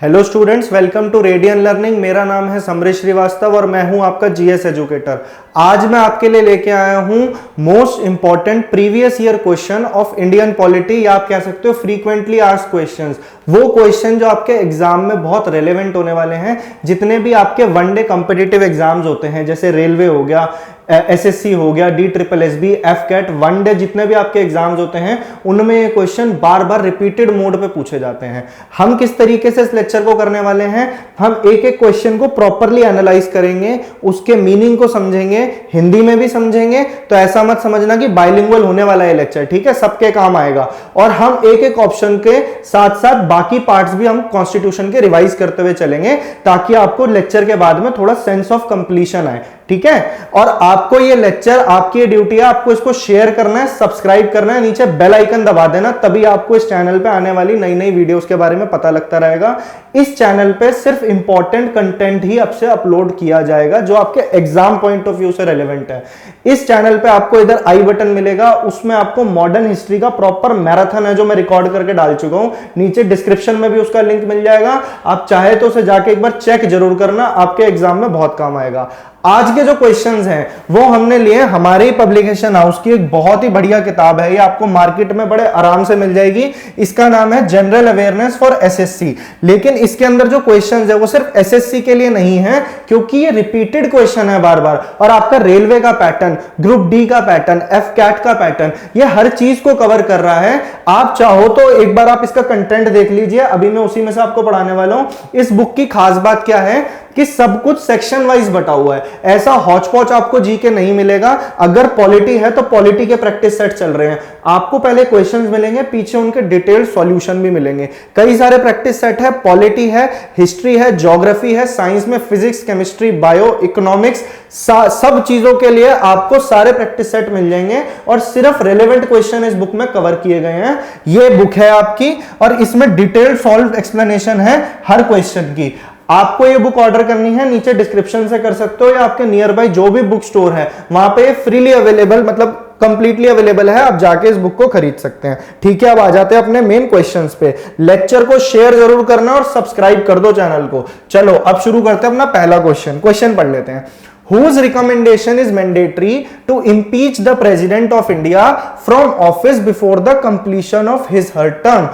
Hello students, welcome to Radian learning. मेरा नाम है समरेश श्रीवास्तव और मैं हूं आपका जीएस एजुकेटर। आज मैं आपके लिए लेके आया हूं most important previous year question of Indian polity, या आप कह सकते हो फ्रीक्वेंटली आस्क्ड क्वेश्चंस। वो क्वेश्चन जो आपके एग्जाम में बहुत रेलेवेंट होने वाले हैं। जितने भी आपके वनडे कॉम्पिटिटिव एग्जाम्स होते हैं, जैसे रेलवे हो गया, एसएससी हो गया, DSSB, एफकेट, वनडे, जितने भी आपके एग्जाम्स होते हैं उनमें ये क्वेश्चन बार बार रिपीटेड मोड पे पूछे जाते हैं। हम किस तरीके से इस लेक्चर को करने वाले हैं, हम एक एक क्वेश्चन को प्रॉपरली एनालाइज करेंगे, उसके मीनिंग को समझेंगे, हिंदी में भी समझेंगे। तो ऐसा मत समझना कि बाइलिंगुअल होने वाला है लेक्चर, ठीक है, सबके काम आएगा। और हम एक एक ऑप्शन के साथ साथ बाकी पार्ट्स भी हम कॉन्स्टिट्यूशन के रिवाइज करते हुए चलेंगे, ताकि आपको लेक्चर के बाद में थोड़ा सेंस ऑफ कंप्लीशन आए, ठीक है। और आपको ये लेक्चर, आपकी ड्यूटी है, आपको इसको शेयर करना है, सब्सक्राइब करना है, नीचे बेल आइकन दबा देना, तभी आपको इस चैनल पे आने वाली नई नई वीडियोस के बारे में पता लगता रहेगा। इस चैनल पे सिर्फ इंपॉर्टेंट कंटेंट ही आपसे अपलोड किया जाएगा जो आपके एग्जाम पॉइंट ऑफ व्यू से रेलेवेंट है। इस चैनल पे आपको इधर आई बटन मिलेगा, उसमें आपको मॉडर्न हिस्ट्री का प्रॉपर मैराथन है जो मैं रिकॉर्ड करके डाल चुका हूं। नीचे डिस्क्रिप्शन में भी उसका लिंक मिल जाएगा, आप चाहे तो उसे जाके एक बार चेक जरूर करना, आपके एग्जाम में बहुत काम आएगा। आज के जो क्वेश्चंस हैं वो हमने लिए हमारे पब्लिकेशन हाउस की एक बहुत ही बढ़िया किताब है, ये आपको मार्केट में बड़े आराम से मिल जाएगी। इसका नाम है जनरल अवेयरनेस फॉर एसएससी। लेकिन इसके अंदर जो क्वेश्चंस है वो सिर्फ एसएससी के लिए नहीं है, क्योंकि ये रिपीटेड क्वेश्चन है बार बार। और आपका रेलवे का पैटर्न, ग्रुप डी का पैटर्न, एफकैट का पैटर्न, ये हर चीज को कवर कर रहा है। आप चाहो तो एक बार आप इसका कंटेंट देख लीजिए, अभी मैं उसी में से आपको पढ़ाने वाला हूं। इस बुक की खास बात क्या है कि सब कुछ सेक्शन वाइज बटा हुआ है, ऐसा हॉच पॉच आपको जीके नहीं मिलेगा। अगर पॉलिटी है तो पॉलिटी के प्रैक्टिस सेट चल रहे हैं, आपको पहले क्वेश्चंस मिलेंगे, पीछे उनके डिटेल्ड सॉल्यूशन भी मिलेंगे। कई सारे प्रैक्टिस सेट है, पॉलिटी है, हिस्ट्री है, ज्योग्राफी है, साइंस में फिजिक्स, केमिस्ट्री, बायो, इकोनॉमिक्स, सब चीजों के लिए आपको सारे प्रैक्टिस सेट मिल जाएंगे। और सिर्फ रेलेवेंट क्वेश्चन इस बुक में कवर किए गए हैं। ये बुक है आपकी और इसमें डिटेल्ड सॉल्व एक्सप्लेनेशन है हर क्वेश्चन की। आपको ये बुक ऑर्डर करनी है, नीचे डिस्क्रिप्शन से कर सकते हो, या आपके नियर बाय जो भी बुक स्टोर है वहां पे फ्रीली अवेलेबल, मतलब कंप्लीटली अवेलेबल है, आप जाके इस बुक को खरीद सकते हैं, ठीक है। अब आ जाते हैं अपने मेन क्वेश्चंस पे। लेक्चर को शेयर जरूर करना और सब्सक्राइब कर दो चैनल को। चलो अब शुरू करते हैं अपना पहला क्वेश्चन पढ़ लेते हैं। Whose recommendation is mandatory to impeach the president of India from office before the completion of his/her term?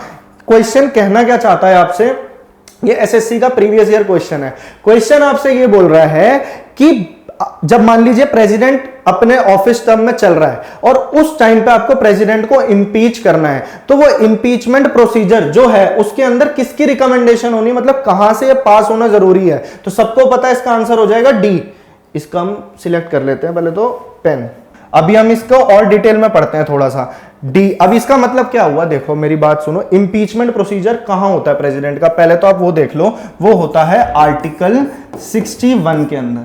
Question कहना क्या चाहता है आपसे, ये एसएससी का प्रीवियस ईयर क्वेश्चन है। क्वेश्चन आपसे ये बोल रहा है कि जब मान लीजिए प्रेसिडेंट अपने ऑफिस टर्म में चल रहा है और उस टाइम पे आपको प्रेसिडेंट को इंपीच करना है, तो वो इंपीचमेंट प्रोसीजर जो है उसके अंदर किसकी रिकमेंडेशन होनी, मतलब कहां से ये पास होना जरूरी है। तो सबको पता है इसका आंसर हो जाएगा डी। इसका हम सिलेक्ट कर लेते हैं पहले तो पेन। अभी हम इसको और डिटेल में पढ़ते हैं थोड़ा सा। डी, अब इसका मतलब क्या हुआ, देखो मेरी बात सुनो। इंपीचमेंट प्रोसीजर कहां होता है प्रेसिडेंट का, पहले तो आप वो देख लो, वो होता है आर्टिकल 61 के अंदर,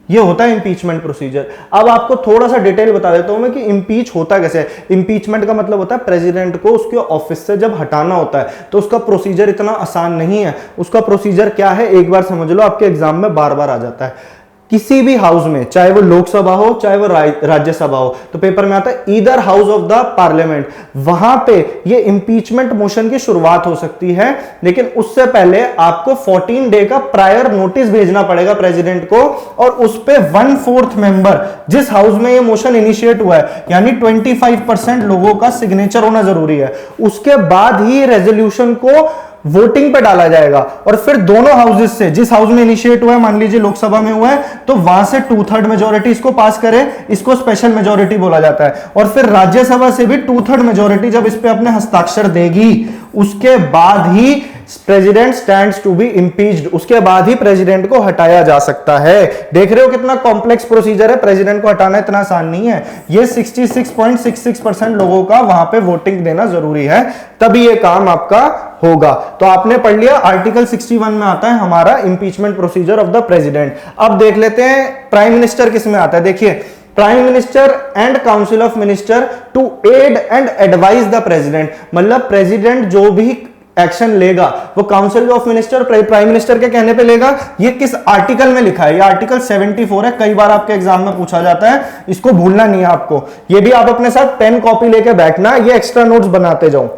ये होता है इंपीचमेंट प्रोसीजर। अब आपको थोड़ा सा डिटेल बता देता हूं मैं कि इंपीच होता कैसे। इंपीचमेंट का मतलब होता है प्रेसिडेंट को उसके ऑफिस से जब हटाना होता है, तो उसका प्रोसीजर इतना आसान नहीं है। उसका प्रोसीजर क्या है एक बार समझ लो, आपके एग्जाम में बार बार आ जाता है। किसी भी हाउस में, चाहे वो लोकसभा हो चाहे वो राज्यसभा हो, तो पेपर में आता है either house of the parliament, वहां पे ये इंपीचमेंट मोशन की शुरुआत हो सकती है। लेकिन उससे पहले आपको 14 डे का प्रायर नोटिस भेजना पड़ेगा प्रेसिडेंट को, और उस पे 1/4 मेंबर, जिस हाउस में ये मोशन इनिशिएट हुआ है, यानी 25% लोगों का सिग्नेचर होना जरूरी है। उसके बाद ही रेजोल्यूशन को वोटिंग पे डाला जाएगा, और फिर दोनों हाउसेस से, जिस हाउस में इनिशिएट हुआ है, मान लीजिए लोकसभा में हुआ है, तो वहां से 2/3 मेजोरिटी इसको पास करे, इसको स्पेशल मेजोरिटी बोला जाता है। और फिर राज्यसभा से भी 2/3 मेजोरिटी जब इस पे अपने हस्ताक्षर देगी, उसके बाद ही प्रेसिडेंट स्टैंड्स टू बी इंपीच्ड, उसके बाद ही प्रेसिडेंट को हटाया जा सकता है। देख रहे हो कितना कॉम्प्लेक्स प्रोसीजर है, प्रेसिडेंट को हटाना इतना आसान नहीं है। ये 66.66% लोगों का वहां पे वोटिंग देना जरूरी है, तभी ये काम आपका होगा। तो आपने पढ़ लिया, आर्टिकल 61 में आता है हमारा impeachment procedure of the president. अब देख लेते हैं प्राइम मिनिस्टर किस में आता है। देखिए, prime minister and council of minister to aid and advise the president, मतलब प्रेसिडेंट जो भी एक्शन लेगा वो council of minister prime minister के कहने पे लेगा। ये किस आर्टिकल में लिखा है, ये आर्टिकल 74 है, कई बार आपके एग्जाम में पूछा जाता है, इसको भूलना नहीं है आपको। ये भी आप अपने साथ पेन कॉपी लेके बैठना, ये एक्स्ट्रा नोट्स बनाते जाओ।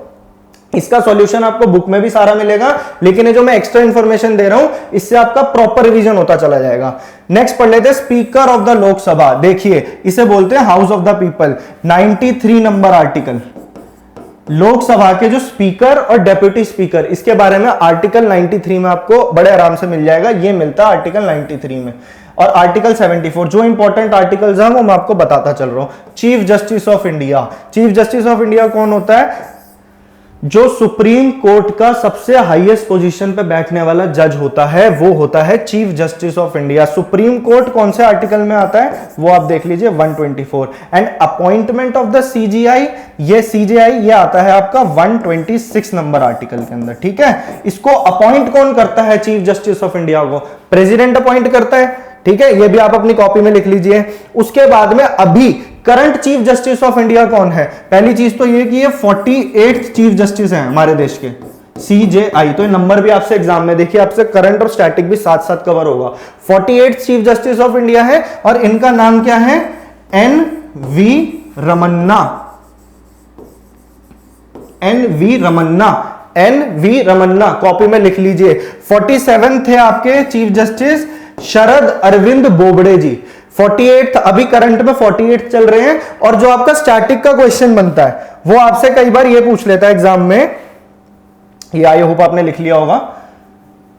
इसका सॉल्यूशन आपको बुक में भी सारा मिलेगा, लेकिन ये जो मैं एक्स्ट्रा इंफॉर्मेशन दे रहा हूं इससे आपका प्रॉपर रिवीजन होता चला जाएगा। नेक्स्ट पढ़ लेते हैं स्पीकर ऑफ द लोकसभा। देखिए इसे बोलते हैं house of the people. 93 number article, Lok Sabha के जो स्पीकर और डेप्यूटी स्पीकर, इसके बारे में आर्टिकल 93 में आपको बड़े आराम से मिल जाएगा। ये मिलता है आर्टिकल 93 में। और आर्टिकल 74 जो इंपॉर्टेंट आर्टिकल्स हैं वो मैं आपको बताता चल रहा हूं। Chief justice of India, chief justice of India कौन होता है? जो सुप्रीम कोर्ट का सबसे हाईएस्ट पोजीशन पे बैठने वाला जज होता है वो होता है chief justice of India. Supreme court कौन से आर्टिकल में आता है वो आप देख लीजिए 124। And appointment of the CGI, ये सीजीआई ये आता है आपका 126 नंबर आर्टिकल के अंदर। ठीक है, इसको अपॉइंट कौन करता है चीफ जस्टिस ऑफ इंडिया को? प्रेसिडेंट अपॉइंट करता है। ठीक है, ये भी आप अपनी कॉपी में लिख लीजिए। उसके बाद में अभी current chief justice of India कौन है? पहली चीज तो ये कि ये 48 चीफ जस्टिस हैं हमारे देश के, सीजेआई। तो ये नंबर भी आपसे एग्जाम में देखिए, आपसे करंट और स्टैटिक भी साथ साथ कवर होगा। 48 चीफ जस्टिस ऑफ इंडिया है और इनका नाम क्या है? N V Ramana, N V Ramana, N V Ramana, copy में लिख लीजिए। 47 थे आपके चीफ जस्टिस शरद अरविंद बोबड़े जी। 48 अभी करंट में 48 चल रहे हैं। और जो आपका स्टैटिक का क्वेश्चन बनता है वो आपसे कई बार ये पूछ लेता है एग्जाम में, ये आई होप आपने लिख लिया होगा,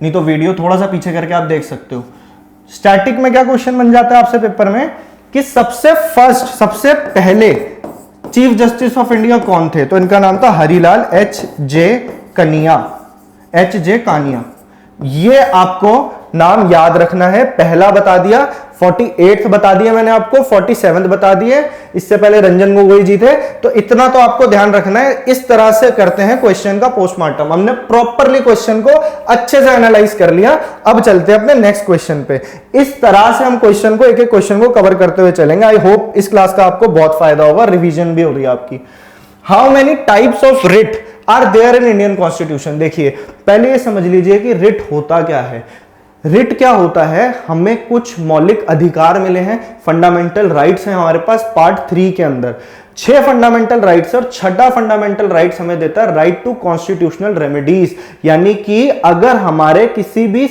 नहीं तो वीडियो थोड़ा सा पीछे करके आप देख सकते हो। स्टैटिक में क्या क्वेश्चन बन जाता है आपसे पेपर में कि सबसे फर्स्ट, सबसे पहले चीफ जस्टिस ऑफ इंडिया कौन थे? तो इनका नाम था हरिलाल एच.जे. कनिया, एच.जे. कानिया। ये आपको नाम याद रखना है। पहला बता दिया, 48th बता दिया मैंने आपको, 47th बता दिए, इससे पहले रंजन गोगोई जी थे। तो इतना तो आपको ध्यान रखना है। इस तरह से करते हैं क्वेश्चन का पोस्टमार्टम। हमने प्रॉपरली क्वेश्चन को अच्छे से एनालाइज कर लिया। अब चलते हैं अपने नेक्स्ट क्वेश्चन पे। इस तरह से हम क्वेश्चन को, एक एक क्वेश्चन को कवर करते हुए चलेंगे। आई होप इस क्लास का आपको बहुत फायदा होगा, रिविजन भी हो रही है आपकी। How many types of writ are there in Indian constitution? देखिए पहले ये समझ लीजिए कि रिट होता क्या है। रिट क्या होता है? हमें कुछ मौलिक अधिकार मिले हैं, फंडामेंटल राइट्स हैं हमारे पास पार्ट 3 के अंदर। 6 फंडामेंटल राइट्स और छठा फंडामेंटल राइट्स हमें देता है राइट टू कॉन्स्टिट्यूशनल रेमेडीज। यानी कि अगर हमारे किसी भी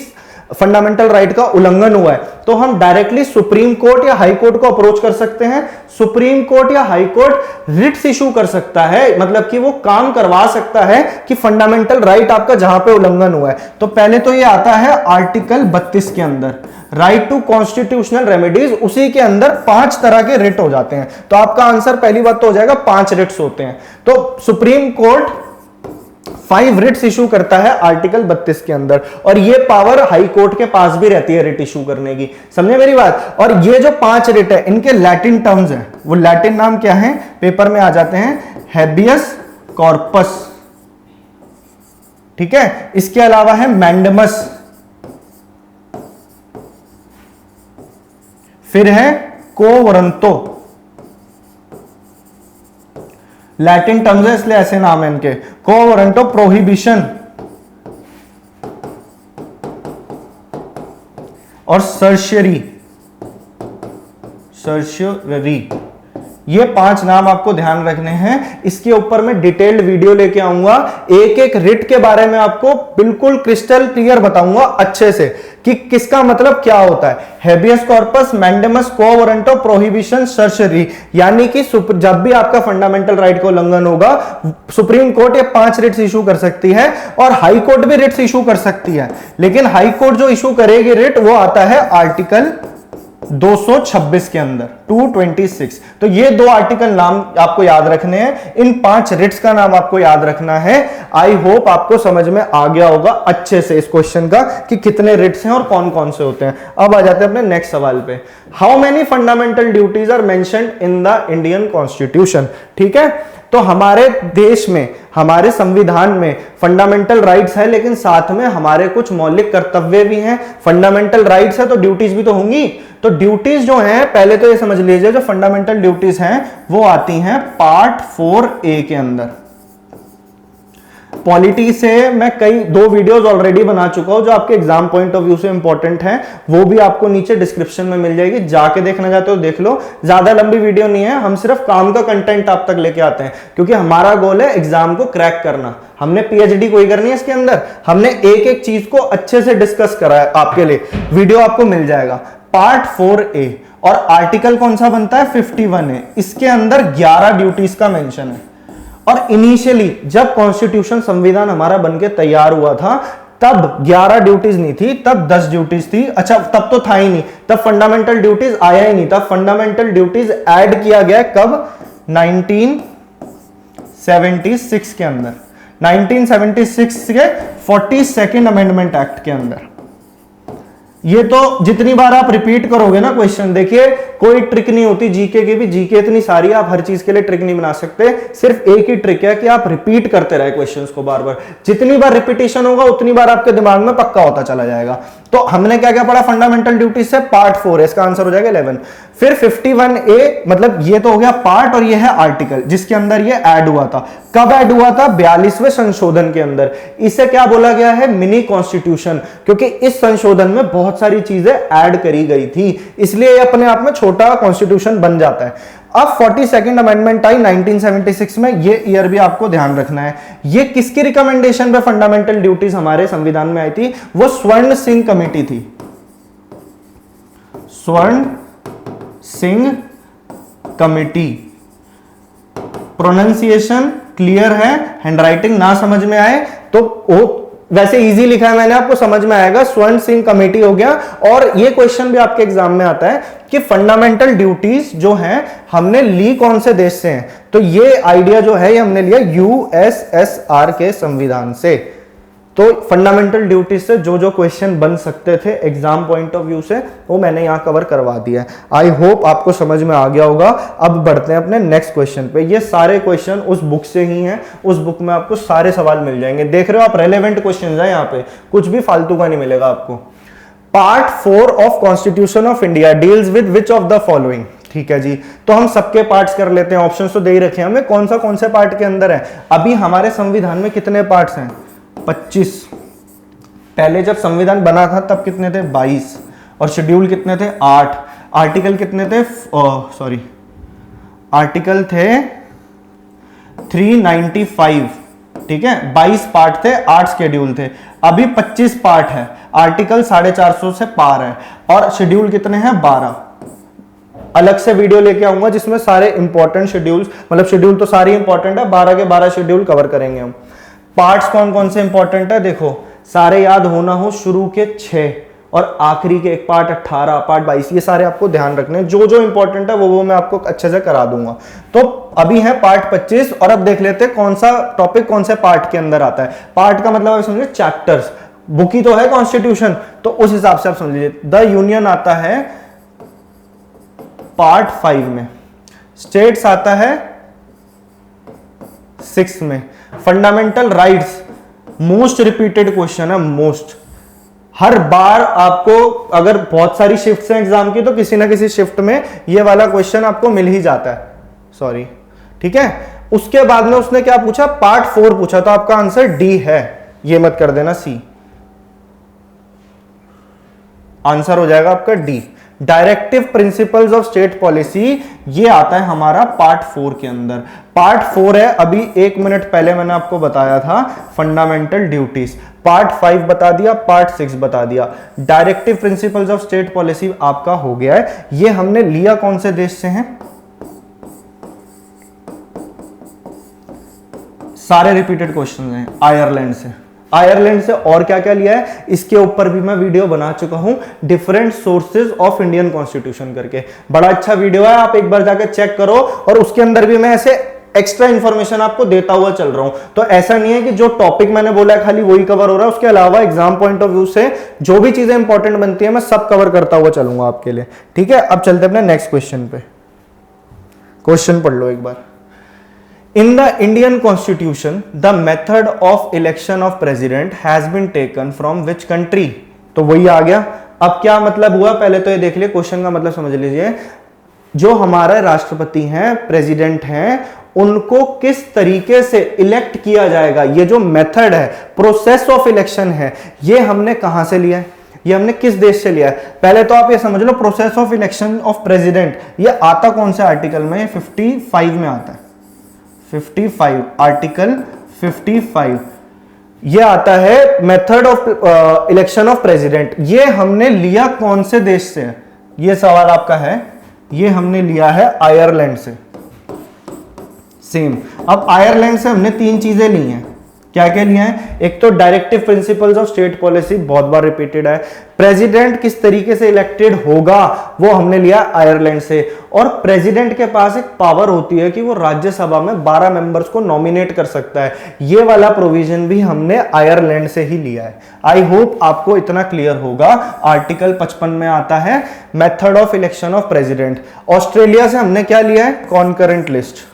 फंडामेंटल राइट का उल्लंघन हुआ है तो हम डायरेक्टली सुप्रीम कोर्ट या हाई कोर्ट को अप्रोच कर सकते हैं। सुप्रीम कोर्ट या हाई कोर्ट रिट्स इशू कर सकता है, मतलब कि वो काम करवा सकता है कि फंडामेंटल राइट आपका जहां पे उल्लंघन हुआ है। तो पहले तो ये आता है आर्टिकल 32 के अंदर, राइट टू कॉन्स्टिट्यूशनल रेमेडीज। उसी के अंदर 5 तरह के रिट हो जाते हैं। तो आपका आंसर पहली बात तो हो जाएगा 5 रिट्स होते हैं। तो सुप्रीम कोर्ट 5 रिट्स इशू करता है आर्टिकल 32 के अंदर, और ये पावर हाई कोर्ट के पास भी रहती है रिट इशू करने की। समझे मेरी बात? और ये जो 5 रिट है इनके लैटिन टर्म्स हैं, वो लैटिन नाम क्या है पेपर में आ जाते हैं? Habeas corpus. ठीक है, इसके अलावा है मैंडमस, फिर है को वरंतो। लैटिन टर्म्स है इसलिए ऐसे नाम है इनके। को वरंटो प्रोहिबिशन और सर्शियरी, सर्शियरी। ये 5 नाम आपको ध्यान रखने हैं। इसके ऊपर मैं डिटेल्ड वीडियो लेके आऊंगा, एक एक रिट के बारे में आपको बिल्कुल क्रिस्टल क्लियर बताऊंगा अच्छे से कि किसका मतलब क्या होता है। हेबियस कॉर्पस, मैंडेमस, को वारंटो, प्रोहिबिशन, सर्शरी। यानी कि जब भी आपका फंडामेंटल राइट का उल्लंघन होगा सुप्रीम कोर्ट ये 5 रिट्स इशू कर सकती है, और हाई कोर्ट भी रिट्स इशू कर सकती है। लेकिन हाई कोर्ट जो इशू करेगी रिट वो आता है आर्टिकल 226 के अंदर, 226। तो ये 2 आर्टिकल नाम आपको याद रखने हैं। इन 5 रिट्स का नाम आपको याद रखना है। आई होप आपको समझ में आ गया होगा अच्छे से इस क्वेश्चन का कि कितने रिट्स हैं और कौन कौन से होते हैं। अब आ जाते हैं अपने नेक्स्ट सवाल पे। How many fundamental duties are mentioned in the Indian constitution? ठीक है, तो हमारे देश में, हमारे संविधान में फंडामेंटल राइट्स है, लेकिन साथ में हमारे कुछ मौलिक कर्तव्य भी हैं। फंडामेंटल राइट्स है तो ड्यूटीज भी तो होंगी। तो ड्यूटीज जो हैं, पहले तो ये समझ लीजिए जो फंडामेंटल ड्यूटीज हैं वो आती हैं पार्ट 4A के अंदर। पॉलिटी से मैं कई 2 वीडियोस ऑलरेडी बना चुका हूं जो आपके एग्जाम पॉइंट ऑफ व्यू से इंपॉर्टेंट है, वो भी आपको नीचे डिस्क्रिप्शन में मिल जाएगी, जाके देखना चाहते हो देख लो। ज्यादा लंबी वीडियो नहीं है, हम सिर्फ काम का कंटेंट आप तक लेके आते हैं, क्योंकि हमारा गोल है एग्जाम को क्रैक करना। हमने पीएचडी कोई करनी है इसके अंदर, हमने एक एक चीज को अच्छे से डिस्कस करा है आपके लिए। वीडियो आपको मिल जाएगा। पार्ट 4A और आर्टिकल कौन सा बनता है 51A, इसके अंदर 11 ड्यूटीज का मेंशन है। और इनिशियली जब कॉन्स्टिट्यूशन संविधान हमारा बनके तैयार हुआ था तब 11 ड्यूटीज नहीं थी, तब 10 ड्यूटीज थी। अच्छा तब तो था ही नहीं, तब फंडामेंटल ड्यूटीज आया ही नहीं, तब फंडामेंटल ड्यूटीज ऐड किया गया कब 1976 के अंदर, 1976 के 42nd अमेंडमेंट एक्ट के अंदर। ये तो जितनी बार आप रिपीट करोगे ना क्वेश्चन, देखिए कोई ट्रिक नहीं होती जीके की भी, जीके इतनी सारी है, आप हर चीज के लिए ट्रिक नहीं बना सकते। सिर्फ एक ही ट्रिक है कि आप रिपीट करते रहे क्वेश्चंस को बार बार। जितनी बार रिपीटेशन होगा उतनी बार आपके दिमाग में पक्का होता चला जाएगा। तो हमने क्या क्या पढ़ा फंडामेंटल ड्यूटीज से, पार्ट 4 है, इसका आंसर हो जाएगा 11। फिर 51A, मतलब ये तो हो गया पार्ट और ये है आर्टिकल जिसके अंदर ये ऐड हुआ था। कब ऐड हुआ था? 42वें संशोधन के अंदर। इसे क्या बोला गया है? मिनी कॉन्स्टिट्यूशन, क्योंकि इस संशोधन में बहुत सारी चीजें ऐड करी गई थी, इसलिए ये अपने आप में छोटा कॉन्स्टिट्यूशन बन जाता है। अब 42nd अमेंडमेंट आई 1976 में, ये ईयर भी आपको ध्यान रखना है। ये किसकी रिकमेंडेशन पे फंडामेंटल ड्यूटीज हमारे संविधान में आई थी? वो स्वर्ण सिंह कमेटी थी। स्वर्ण सिंह कमेटी। प्रोनाउंसिएशन क्लियर है? हैंडराइटिंग ना समझ में आए तो वो वैसे इजी लिखा है मैंने, आपको समझ में आएगा। स्वर्ण सिंह कमेटी हो गया। और ये क्वेश्चन भी आपके एग्जाम में आता है कि फंडामेंटल ड्यूटीज जो हैं हमने ली कौन से देश से हैं, तो ये आइडिया जो है ये हमने लिया यूएसएसआर के संविधान से। तो फंडामेंटल ड्यूटीज से जो जो क्वेश्चन बन सकते थे एग्जाम पॉइंट ऑफ व्यू से, वो मैंने यहां कवर करवा दिया है। आई होप आपको समझ में आ गया होगा। अब बढ़ते हैं अपने नेक्स्ट क्वेश्चन पे। ये सारे क्वेश्चन उस बुक से ही हैं, उस बुक में आपको सारे सवाल मिल जाएंगे। देख रहे हो आप, रेलेवेंट क्वेश्चन है यहाँ पे, कुछ भी फालतू का नहीं मिलेगा आपको। Part 4 of constitution of India deals with which of the following. ठीक है जी, तो हम सबके पार्ट्स कर लेते हैं। ऑप्शन तो दे ही रखे हैं हमें, कौन से पार्ट के अंदर है। अभी हमारे संविधान में कितने पार्ट्स हैं? 25। पहले जब संविधान बना था तब कितने थे? 22। और शेड्यूल कितने थे? 8। आर्टिकल कितने थे? आर्टिकल थे 395। ठीक है, 22 पार्ट थे, 8 शेड्यूल थे। अभी 25 पार्ट है, आर्टिकल 450 से पार है, और शेड्यूल कितने हैं? 12। अलग से वीडियो लेके आऊंगा जिसमें सारे इंपॉर्टेंट शेड्यूल्स, मतलब शेड्यूल तो सारी इंपॉर्टेंट है, 12 के 12 शेड्यूल कवर करेंगे हम। पार्ट्स कौन कौन से इंपॉर्टेंट है देखो, सारे याद होना हो, शुरू के 6 और आखिरी के एक पार्ट 18, पार्ट 22, ये सारे आपको ध्यान रखने हैं। जो जो इंपॉर्टेंट है वो मैं आपको अच्छे से करा दूंगा। तो अभी है पार्ट 25, और अब देख लेते हैं कौन सा टॉपिक कौन से पार्ट के अंदर आता है। पार्ट का मतलब समझिए चैप्टर्स, बुक ही तो है कॉन्स्टिट्यूशन, तो उस हिसाब से आप समझ लीजिए। द यूनियन आता है पार्ट 5 में, स्टेट्स आता है 6 में, fundamental rights most repeated question है, मोस्ट। हर बार आपको अगर बहुत सारी शिफ्ट्स हैं एग्जाम की, तो किसी ना किसी शिफ्ट में ये वाला क्वेश्चन आपको मिल ही जाता है। सॉरी, ठीक है। उसके बाद में उसने क्या पूछा? पार्ट 4 पूछा, तो आपका आंसर डी है, ये मत कर देना सी। आंसर हो जाएगा आपका D. Directive principles of state policy, ये आता है हमारा पार्ट 4 के अंदर। पार्ट 4 है, अभी 1 मिनट पहले मैंने आपको बताया था फंडामेंटल ड्यूटीज। पार्ट 5 बता दिया, पार्ट 6 बता दिया। Directive principles of state policy आपका हो गया है। ये हमने लिया कौन से देश से हैं? सारे रिपीटेड क्वेश्चन हैं, आयरलैंड से। आयरलैंड से और क्या क्या लिया है इसके ऊपर भी मैं वीडियो बना चुका हूं, different sources of Indian constitution करके। बड़ा अच्छा वीडियो है, आप एक बार जाकर चेक करो। और उसके अंदर भी मैं ऐसे एक्स्ट्रा इंफॉर्मेशन आपको देता हुआ चल रहा हूं। तो ऐसा नहीं है कि जो टॉपिक मैंने बोला है खाली वही कवर हो रहा है, उसके अलावा एग्जाम पॉइंट ऑफ व्यू से जो भी चीजें इंपॉर्टेंट बनती है मैं सब कवर करता हुआ चलूंगा आपके लिए। ठीक है, अब चलते अपने नेक्स्ट क्वेश्चन पे। क्वेश्चन पढ़ लो एक बार। In the Indian Constitution, the method of election of president has been taken from which country? तो वही आ गया। अब क्या मतलब हुआ पहले तो ये देख लिया, क्वेश्चन का मतलब समझ लीजिए। जो हमारे राष्ट्रपति हैं, प्रेसिडेंट हैं, उनको किस तरीके से इलेक्ट किया जाएगा, ये जो मेथड है, प्रोसेस ऑफ इलेक्शन है, ये हमने कहां से लिया है, ये हमने किस देश से लिया है। पहले तो आप ये समझ लो, process of election of president ये आता कौन से आर्टिकल में, 55 में आता है, 55 आर्टिकल 55 ये आता है method of election of president. ये हमने लिया कौन से देश से, ये सवाल आपका है, ये हमने लिया है आयरलैंड से। सेम, अब आयरलैंड से हमने तीन चीजें ली हैं, क्या क्या लिया है, एक तो directive principles of state policy, बहुत बार रिपीटेड है, प्रेसिडेंट किस तरीके से इलेक्टेड होगा वो हमने लिया आयरलैंड से, और प्रेसिडेंट के पास एक पावर होती है कि वो राज्यसभा में 12 मेंबर्स को नॉमिनेट कर सकता है, ये वाला प्रोविजन भी हमने आयरलैंड से ही लिया है। आई होप आपको इतना क्लियर होगा। आर्टिकल 55 में आता है method of election of president. Australia से हमने क्या लिया है, कॉन्करेंट लिस्ट।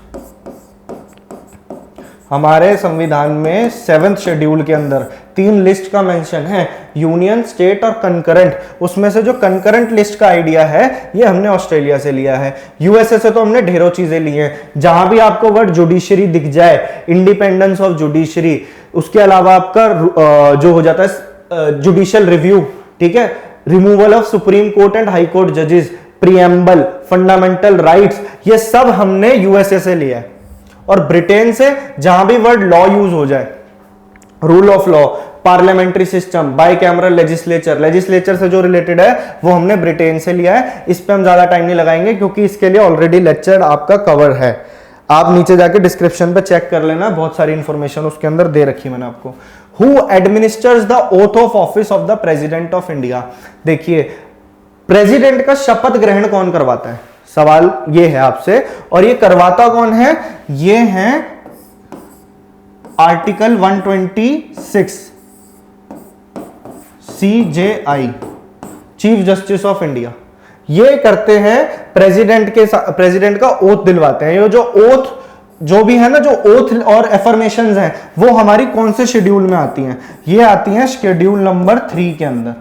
हमारे संविधान में 7th शेड्यूल के अंदर 3 लिस्ट का मेंशन है, यूनियन, स्टेट और कंकरेंट। उसमें से जो कंकरेंट लिस्ट का आइडिया है ये हमने ऑस्ट्रेलिया से लिया है। यूएसए से तो हमने ढेरों चीजें ली हैं, जहां भी आपको वर्ड जुडिशरी दिख जाए, इंडिपेंडेंस ऑफ जुडिशरी, उसके अलावा आपका जो हो जाता है जुडिशियल रिव्यू, ठीक है, removal of supreme court and high court जजेस, प्रीएम्बल, फंडामेंटल राइट्स, ये सब हमने यूएसए से लिया है। और ब्रिटेन से जहां भी वर्ड लॉ यूज हो जाए, rule of law, parliamentary system, by cameral legislature, legislature से जो रिलेटेड है वो हमने ब्रिटेन से लिया है। इस पे हम ज्यादा टाइम नहीं लगाएंगे क्योंकि इसके लिए ऑलरेडी लेक्चर आपका कवर है, आप नीचे जाके डिस्क्रिप्शन पे चेक कर लेना, बहुत सारी इंफॉर्मेशन उसके अंदर दे रखी मैंने आपको। Who administers the oath of office of the president of India. देखिए, प्रेसिडेंट का शपथ ग्रहण कौन करवाता है, सवाल ये है आपसे, और ये करवाता कौन है, ये है article 126 CJI, chief justice of India. ये करते हैं प्रेसिडेंट का ओथ दिलवाते हैं। ये जो ओथ जो भी है ना, जो ओथ और एफर्मेशंस हैं, वो हमारी कौन से शेड्यूल में आती हैं, ये आती हैं शेड्यूल नंबर 3 के अंदर।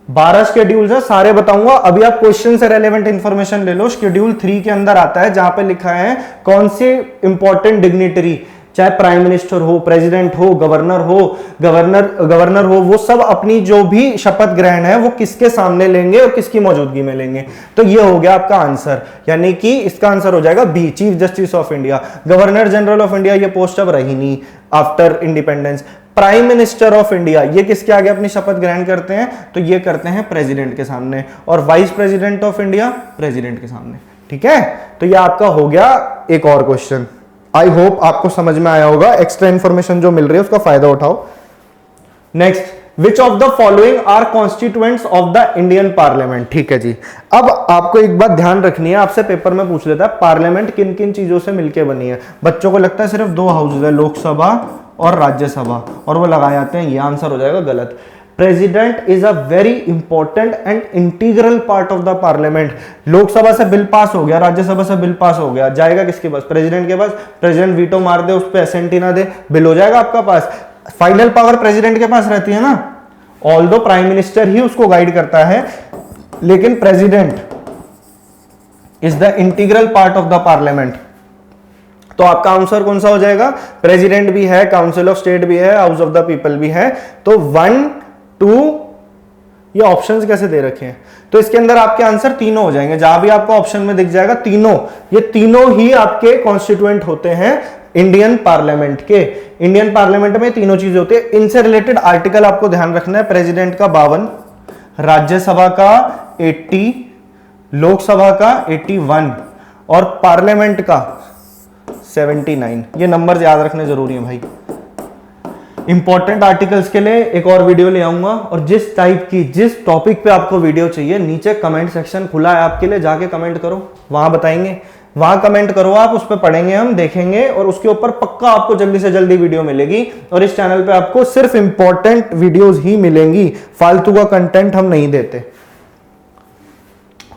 12 शेड्यूल्स है, सारे बताऊंगा, अभी आप क्वेश्चन से रेलेवेंट इंफॉर्मेशन ले लो। शेड्यूल 3 के अंदर आता है जहां पे लिखा है कौन से इंपॉर्टेंट डिग्निटरी, चाहे प्राइम मिनिस्टर हो, प्रेसिडेंट हो, गवर्नर हो, वो सब अपनी जो भी शपथ ग्रहण है वो किसके सामने लेंगे और किसकी मौजूदगी में लेंगे। तो ये हो गया आपका आंसर, यानी कि इसका आंसर हो जाएगा B, chief justice of India. Governor general of India ये पोस्ट अब रही नहीं after independence. Prime minister of India ये किसके आगे अपनी शपथ ग्रहण करते हैं, तो ये करते हैं प्रेसिडेंट के सामने, और vice president of India president के सामने। ठीक है, तो ये आपका हो गया एक और क्वेश्चन। आई होप आपको समझ में आया होगा, एक्स्ट्रा इंफॉर्मेशन जो मिल रही है उसका फायदा उठाओ। Next, which of the following are constituents of the Indian parliament. ठीक है जी, अब आपको एक बात ध्यान रखनी है, आपसे पेपर में पूछ लेता है पार्लियामेंट किन किन चीजों से मिलकर बनी है। बच्चों को लगता है सिर्फ 2 हाउसेज है, लोकसभा और राज्यसभा, और वो लगाए जाते हैं, ये आंसर हो जाएगा गलत। President is a very important and integral part of the parliament. Lok Sabha से बिल पास हो गया, राज्यसभा से बिल पास हो गया, जाएगा किसके पास, प्रेसिडेंट के पास। प्रेसिडेंट वीटो मार दे, उस पर एसेंटी ना दे, बिल हो जाएगा आपका पास। फाइनल पावर प्रेसिडेंट के पास रहती है ना, ऑल्दो प्राइम मिनिस्टर ही उसको गाइड करता है, लेकिन president is the integral part of the parliament. तो आपका आंसर कौन सा हो जाएगा, प्रेसिडेंट भी है, काउंसिल ऑफ स्टेट भी है, हाउस ऑफ द पीपल भी है। तो 1, 2, ये ऑप्शंस कैसे दे रखे हैं, तो इसके अंदर आपके आंसर तीनों हो जाएंगे, जहां भी आपको ऑप्शन में दिख जाएगा तीनों, ये तीनों ही आपके कॉन्स्टिट्यूएंट होते हैं इंडियन पार्लियामेंट के। इंडियन पार्लियामेंट में तीनों चीजें होती है। इनसे रिलेटेड आर्टिकल आपको ध्यान रखना है, प्रेसिडेंट का 52, राज्यसभा का 80, लोकसभा का 81 और पार्लियामेंट का 79। ये नंबर्स याद रखने जरूरी है भाई। इंपॉर्टेंट आर्टिकल्स के लिए एक और वीडियो ले आऊंगा, और जिस टाइप की, जिस टॉपिक पे आपको वीडियो चाहिए, नीचे कमेंट सेक्शन खुला है आपके लिए, जाके कमेंट करो, वहां बताएंगे, वहां कमेंट करो आप, उस पर पढ़ेंगे हम, देखेंगे, और उसके ऊपर पक्का आपको जल्दी से जल्दी वीडियो मिलेगी। और इस चैनल पे आपको सिर्फ इंपॉर्टेंट वीडियोस ही मिलेंगी, फालतू का कंटेंट हम नहीं देते।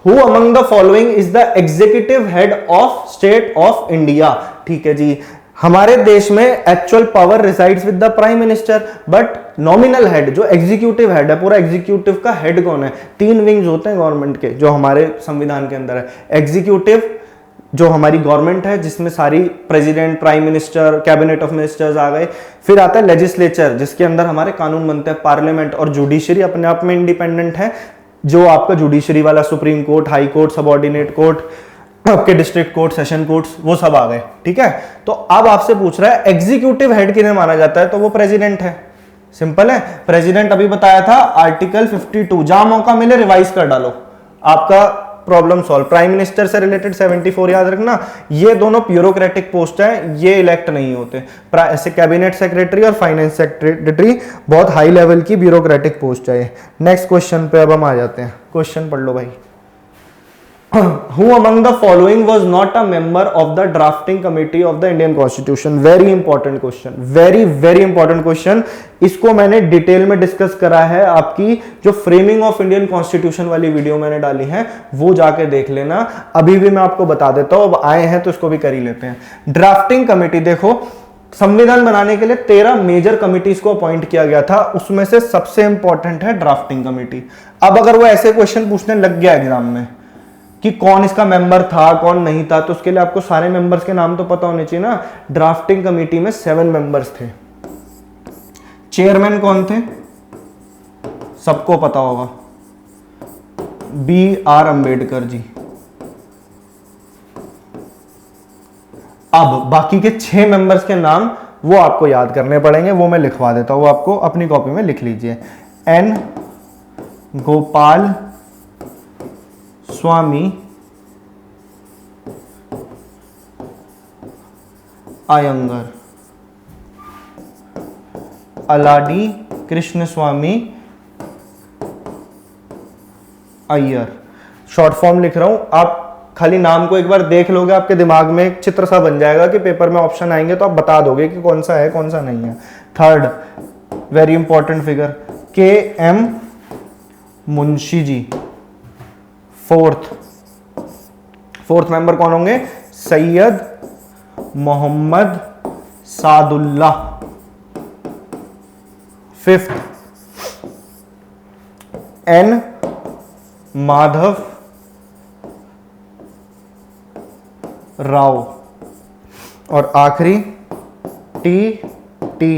Who among the following is the executive head of state of India? ठीक है जी, हमारे देश में actual power resides with the prime minister, but nominal head जो एग्जीक्यूटिव हेड है, पूरा एग्जीक्यूटिव का हेड कौन है। 3 विंग्स होते हैं गवर्नमेंट के जो हमारे संविधान के अंदर है, एग्जीक्यूटिव, जो हमारी गवर्नमेंट है जिसमें सारी president, prime minister, cabinet of ministers आ गए। फिर आता है लेजिस्लेचर जिसके अंदर हमारे कानून बनते हैं, पार्लियामेंट, और जुडिशरी अपने आप में इंडिपेंडेंट है, जो आपका जुडिशरी वाला supreme court, high court, subordinate court, आपके डिस्ट्रिक्ट कोर्ट, सेशन कोर्ट्स, वो सब आ गए। ठीक है, तो अब आपसे पूछ रहा है एग्जीक्यूटिव हेड किन्हें माना जाता है, तो वो प्रेसिडेंट है। सिंपल है, प्रेसिडेंट अभी बताया था आर्टिकल 52, जहां मौका मिले रिवाइज कर डालो, आपका प्रॉब्लम सॉल्व। प्राइम मिनिस्टर से रिलेटेड 74 याद रखना, ये दोनों ब्यूरोक्रेटिक पोस्ट है, ये इलेक्ट नहीं होते। ऐसे कैबिनेट सेक्रेटरी और फाइनेंस सेक्रेटरी बहुत हाई लेवल की ब्यूरोक्रेटिक पोस्ट है। नेक्स्ट क्वेश्चन पे अब हम आ जाते हैं, क्वेश्चन पढ़ लो भाई। Who among the following was not a member of the drafting committee of the Indian Constitution? Very important question, very important question। इसको मैंने डिटेल में डिस्कस करा है, आपकी जो फ्रेमिंग ऑफ इंडियन कॉन्स्टिट्यूशन वाली वीडियो मैंने डाली है वो जाके देख लेना। अभी भी मैं आपको बता देता हूं, अब आए हैं तो इसको भी कर ही लेते हैं। ड्राफ्टिंग कमेटी, देखो संविधान बनाने के लिए 13 मेजर कमिटीज को अपॉइंट किया गया था, उसमें से सबसे इंपॉर्टेंट है ड्राफ्टिंग कमेटी। अब अगर वो ऐसे क्वेश्चन पूछने लग गया एग्जाम में कि कौन इसका मेंबर था कौन नहीं था, तो उसके लिए आपको सारे मेंबर्स के नाम तो पता होने चाहिए ना। ड्राफ्टिंग कमेटी में 7 मेंबर्स थे। चेयरमैन कौन थे, सबको पता होगा, BR अंबेडकर जी। अब बाकी के 6 मेंबर्स के नाम वो आपको याद करने पड़ेंगे, वो मैं लिखवा देता हूं, वो आपको अपनी कॉपी में लिख लीजिए। N गोपाल स्वामी अयंगर, अलाडी कृष्ण स्वामी अय्यर। शॉर्ट फॉर्म लिख रहा हूं, आप खाली नाम को एक बार देख लोगे, आपके दिमाग में एक चित्र सा बन जाएगा कि पेपर में ऑप्शन आएंगे तो आप बता दोगे कि कौन सा है कौन सा नहीं है। Third very important figure, KM Munshi ji. Fourth member कौन होंगे, सैयद मोहम्मद सादुल्ला। फिफ्थ N माधव राव, और आखिरी T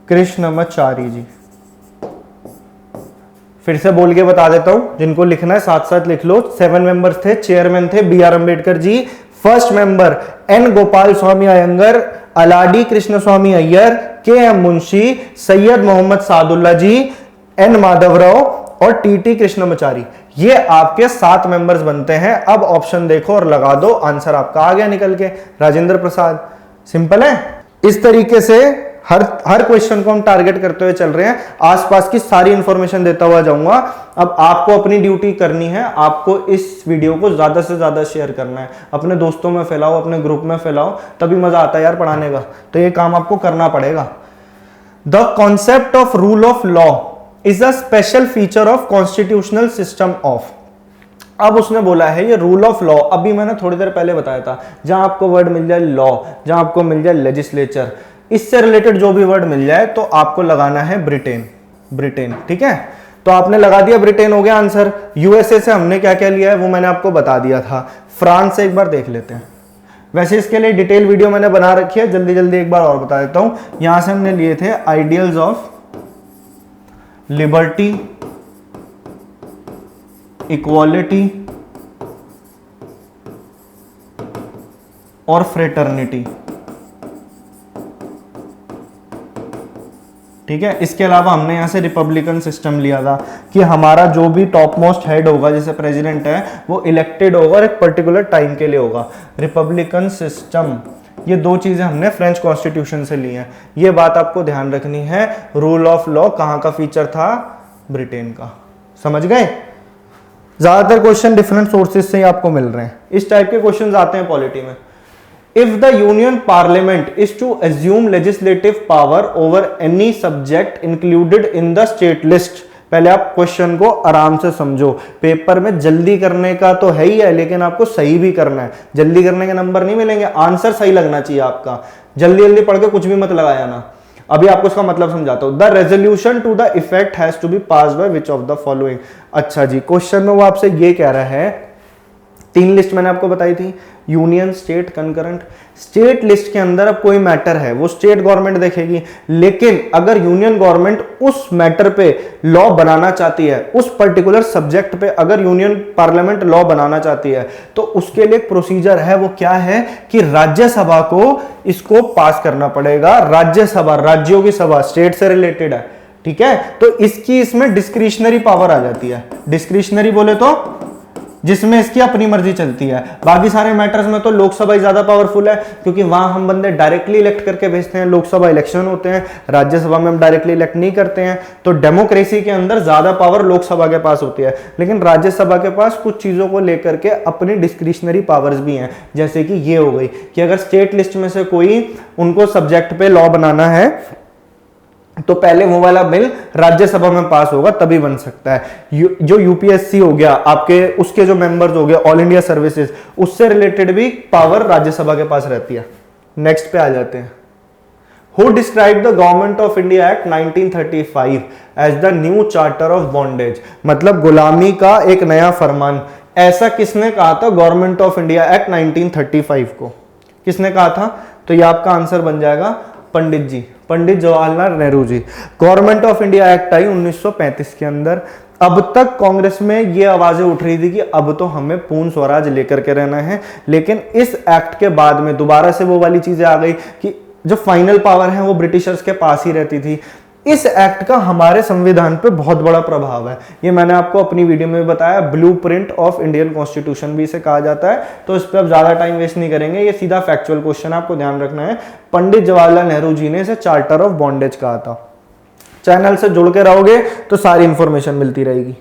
कृष्णमाचारी जी। फिर से बोल के बता देता हूं, जिनको लिखना है साथ साथ लिख लो। 7 मेंबर्स थे, चेयरमैन थे BR Ambedkar ji, first member N Gopal Swami Iyengar, Aladi Krishna स्वामी अय्यर, KM मुंशी, सैयद मोहम्मद सादुल्ला जी, N माधवराव और TT कृष्णमाचारी। ये आपके 7 मेंबर्स बनते हैं। अब ऑप्शन देखो और लगा दो, आंसर आपका आ गया निकल के, राजेंद्र प्रसाद। सिंपल है। इस तरीके से हर क्वेश्चन को हम टारगेट करते हुए चल रहे हैं, आसपास की सारी इंफॉर्मेशन देता हुआ जाऊंगा। अब आपको अपनी ड्यूटी करनी है, आपको इस वीडियो को ज्यादा से ज्यादा शेयर करना है, अपने दोस्तों में फैलाओ, अपने ग्रुप में फैलाओ, तभी मजा आता है यार पढ़ाने का, तो ये काम आपको करना पड़ेगा। The concept of rule of law is a special feature of constitutional system of. अब उसने बोला है ये रूल ऑफ लॉ, अभी मैंने थोड़ी देर पहले बताया था, जहां आपको वर्ड मिल जाए लॉ, जहां आपको मिल जाए लेजिस्लेचर, इससे रिलेटेड जो भी वर्ड मिल जाए तो आपको लगाना है ब्रिटेन। ठीक है, तो आपने लगा दिया ब्रिटेन, हो गया आंसर। यूएसए से हमने क्या क्या लिया है वो मैंने आपको बता दिया था। फ्रांस से एक बार देख लेते हैं, वैसे इसके लिए डिटेल वीडियो मैंने बना रखी है, जल्दी जल्दी एक बार और बता देता हूं। यहां से हमने लिए थे आइडियल्स ऑफ लिबर्टी, इक्वालिटी और फ्रेटर्निटी। ठीक है, इसके अलावा हमने यहां से रिपब्लिकन सिस्टम लिया था कि हमारा जो भी टॉप मोस्ट हेड होगा, जैसे प्रेसिडेंट है, वो इलेक्टेड होगा और एक पर्टिकुलर टाइम के लिए होगा। रिपब्लिकन सिस्टम, ये 2 चीजें हमने फ्रेंच कॉन्स्टिट्यूशन से ली हैं। ये बात आपको ध्यान रखनी है। रूल ऑफ लॉ कहां का फीचर था, ब्रिटेन का। समझ गए? ज्यादातर क्वेश्चन डिफरेंट सोर्सेज से ही आपको मिल रहे हैं। इस टाइप के क्वेश्चन आते हैं पॉलिटी में। If the Union Parliament is to assume legislative power over any subject included in the state list, पहले आप क्वेश्चन को आराम से समझो, पेपर में जल्दी करने का तो है ही है, लेकिन आपको सही भी करना है। जल्दी करने के नंबर नहीं मिलेंगे, आंसर सही लगना चाहिए आपका। जल्दी जल्दी पढ़ के कुछ भी मत लगाया ना। अभी आपको इसका मतलब समझाता हूं। The resolution to the effect has to be pass by which of the following. अच्छा जी, क्वेश्चन में वो आपसे ये कह रहा है, 3 लिस्ट मैंने आपको बताई थी, union, state, concurrent. State list के अंदर अब कोई मैटर है वो स्टेट गवर्नमेंट देखेगी, लेकिन अगर यूनियन गवर्नमेंट उस मैटर पे लॉ बनाना चाहती है, उस पर्टिकुलर सब्जेक्ट पे अगर यूनियन पार्लियामेंट लॉ बनाना चाहती है, तो उसके लिए एक प्रोसीजर है। वो क्या है कि राज्यसभा को इसको पास करना पड़ेगा। राज्यसभा राज्यों की सभा, स्टेट से रिलेटेड है, ठीक है। तो इसकी इसमें डिस्क्रिशनरी पावर आ जाती है। डिस्क्रिशनरी बोले तो जिसमें इसकी अपनी मर्जी चलती है। बाकी सारे मैटर्स में तो लोकसभा ही ज्यादा पावरफुल है, क्योंकि वहां हम बंदे डायरेक्टली इलेक्ट करके भेजते हैं, लोकसभा इलेक्शन होते हैं, राज्यसभा में हम डायरेक्टली इलेक्ट नहीं करते हैं। तो डेमोक्रेसी के अंदर ज्यादा पावर लोकसभा के पास होती है, लेकिन राज्यसभा के पास कुछ चीजों को लेकर के अपनी डिस्क्रिशनरी पावर्स भी हैं। जैसे कि ये हो गई कि अगर स्टेट लिस्ट में से कोई उनको सब्जेक्ट पे लॉ बनाना है, तो पहले वो वाला बिल राज्यसभा में पास होगा तभी बन सकता है। जो यूपीएससी हो गया आपके, उसके जो मेंबर्स हो गए, ऑल इंडिया सर्विसेज, उससे रिलेटेड भी पावर राज्यसभा के पास रहती है। नेक्स्ट पे आ जाते हैं। Who describe the government of India act 1935 as the new charter of bondage, मतलब गुलामी का एक नया फरमान। ऐसा किसने कहा था गवर्नमेंट ऑफ इंडिया एक्ट 1935 को? किसने कहा था? तो ये आपका आंसर बन जाएगा पंडित जी, Pandit Jawaharlal Nehru ji. Government of India act आई 1935 के अंदर। अब तक कांग्रेस में ये आवाजें उठ रही थी कि अब तो हमें पूर्ण स्वराज लेकर के रहना है, लेकिन इस एक्ट के बाद में दोबारा से वो वाली चीजें आ गई कि जो फाइनल पावर है वो ब्रिटिशर्स के पास ही रहती थी। इस एक्ट का हमारे संविधान पे बहुत बड़ा प्रभाव है। ये मैंने आपको अपनी वीडियो में बताया, ब्लूप्रिंट ऑफ इंडियन कॉन्स्टिट्यूशन भी इसे कहा जाता है। तो इस पे अब ज्यादा टाइम वेस्ट नहीं करेंगे, ये सीधा फैक्चुअल क्वेश्चन आपको ध्यान रखना है। पंडित जवाहरलाल नेहरू जी ने इसे चार्टर ऑफ बॉन्डेज कहा था। चैनल से जुड़ के रहोगे तो सारी इंफॉर्मेशन मिलती रहेगी,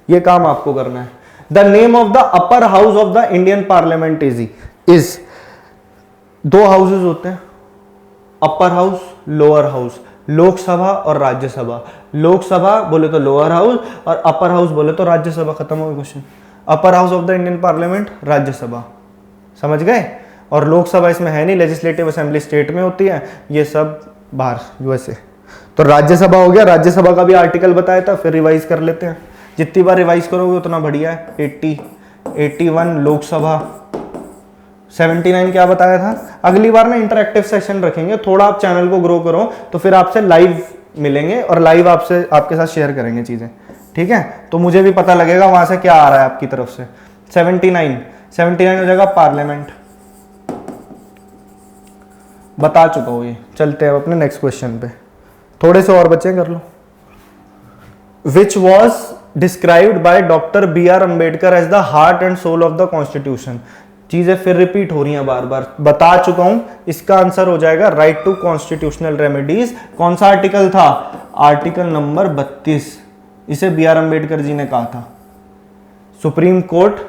ये काम आपको करना है। The name of the upper house of the Indian parliament is 2 houses होते हैं, upper house, lower house, Lok Sabha और राज्यसभा। लोकसभा बोले तो लोअर हाउस और अपर हाउस बोले तो राज्यसभा। खत्म हो गया question. Upper house of the Indian parliament Rajya Sabha, समझ गए। और लोकसभा इसमें है नहीं, लेजिस्लेटिव असेंबली स्टेट में होती है, ये सब बाहर यूएसए। तो राज्यसभा हो गया। राज्यसभा का भी आर्टिकल बताया था, फिर रिवाइज कर लेते हैं। जितनी बार रिवाइज करोगे उतना बढ़िया है। 80, 81 लोकसभा, 79 क्या बताया था। अगली बार ना इंटरैक्टिव सेशन रखेंगे, थोड़ा आप चैनल को ग्रो करो तो फिर आपसे लाइव मिलेंगे और लाइव आपसे आपके साथ शेयर करेंगे चीजें, ठीक है। तो मुझे भी पता लगेगा वहां से क्या आ रहा है आपकी तरफ से। 79 हो जाएगा पार्लियामेंट, बता चुका हूं ये। चलते हैं अपने नेक्स्ट क्वेश्चन पे, थोड़े से और बच्चे कर लो। Which was described by doctor BR Ambedkar as the heart and soul of the constitution. चीजें फिर रिपीट हो रही हैं बार बार, बता चुका हूं। इसका आंसर हो जाएगा राइट टू कॉन्स्टिट्यूशनल रेमेडीज। कौन सा आर्टिकल था? Article number 32। इसे BR अम्बेडकर जी ने कहा था। सुप्रीम कोर्ट